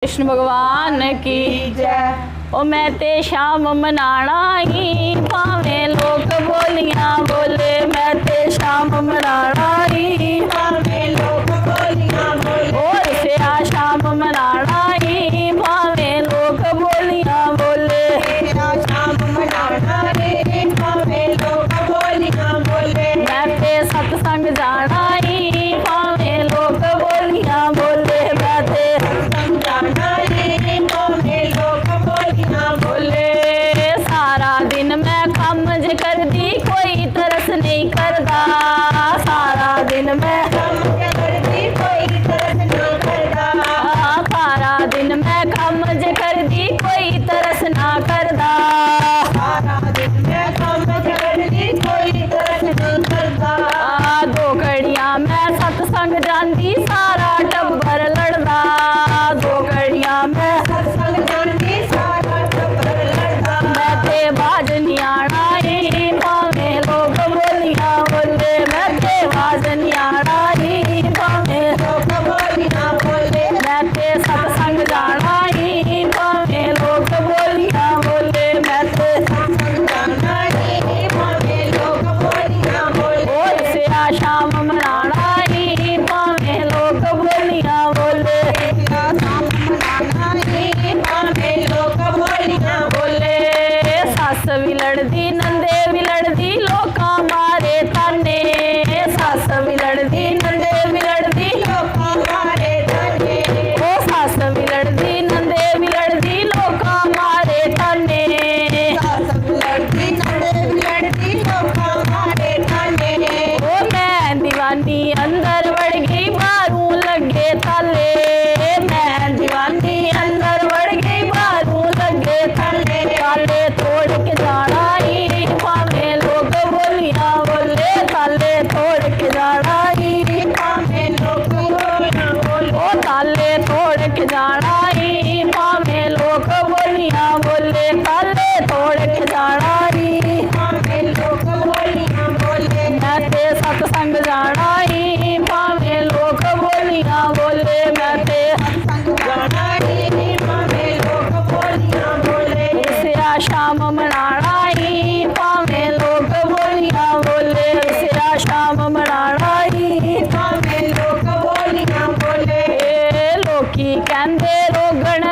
कृष्ण भगवान की जय। ओ मैं ते शाम मनाना ही भावे लोग बोलियां बोले, मैं ते शाम मनाना ही भावे लोग बोलियां बोले। और से शाम मनाना ही भावे लोग बोलियां बोले, शाम मनाना ही भावे लोग बोलियां बोले। मैं ते सत्संग जाना ही भावे लोग बोलियां बोले, मैं ते सत्संग जाना ही भावे लोग बोलियां बोले। सारा दिन मैं काम ज कर दी कोई तरस नहीं करदा, सारा दिन मैं काम ज कर दी कोई तरस नहीं करदा। सारा दिन मैं काम ज कर दी कोई तरस ना करदा, सारा दिन मैं काम ज कर दी कोई तरस नहीं करदा। दो घड़ियां मैं सत्संग जांदी सारा टब्बर लड़दा, दो घड़ियां मैं सत्संग जांदी सारा टब्बर लड़दा। मैं ते बाज नहीं आना ही भावे लोग बोलियां बोले, मैं ते बाज नहीं आना ही भावे लोग बोलियां बोले। मैं ते सत्संग जाना ही भावे लोग बोलियां बोले, मैं ते सत्संग जाना ही भावे लोग बोलियां बोले। और से शाम मनाना ही भावे लोग बोलियां बोले, शाम मनाना ही भावे लोग बोलियां बोले। सस भी लड़दी नंदे भी लड़दी लोकां मारे ताने, सस भी लड़दी नंदे भी लड़दी लोकां मारे ताने। ओ सस भी लड़दी नंदे भी लड़दी लोकां मारे ताने, सस भी लड़दी नंदे भी लड़दी लोकां मारे ताने। ओ मैं दीवानी अंदर वड़ गई बाहरों लगे ताले, मैं दीवानी अंदर वड़ गई बाहरों लगे ताले। ताले तोड़ के जाना ही भावे लोग बोलियां बोले, ताले तोड़ के जाना ही भावे लोग बोलियां बोले। ओ ताले तोड़ के जाना ही भावे लोग बोलियां बोले, ताले तोड़ के जाना ही भावे लोग बोलियां बोले। मैं ते सत्संग जाना ही भावे लोग बोलियां बोले, मैं ते सत्संग जाना ही भावे लोग बोलियां बोले। इसे शाम मनाना ही भावे लोग बोलियां बोले, इसे शाम मनाना ही भावे लोग बोलियां बोले। लोकी कहंदे रोगण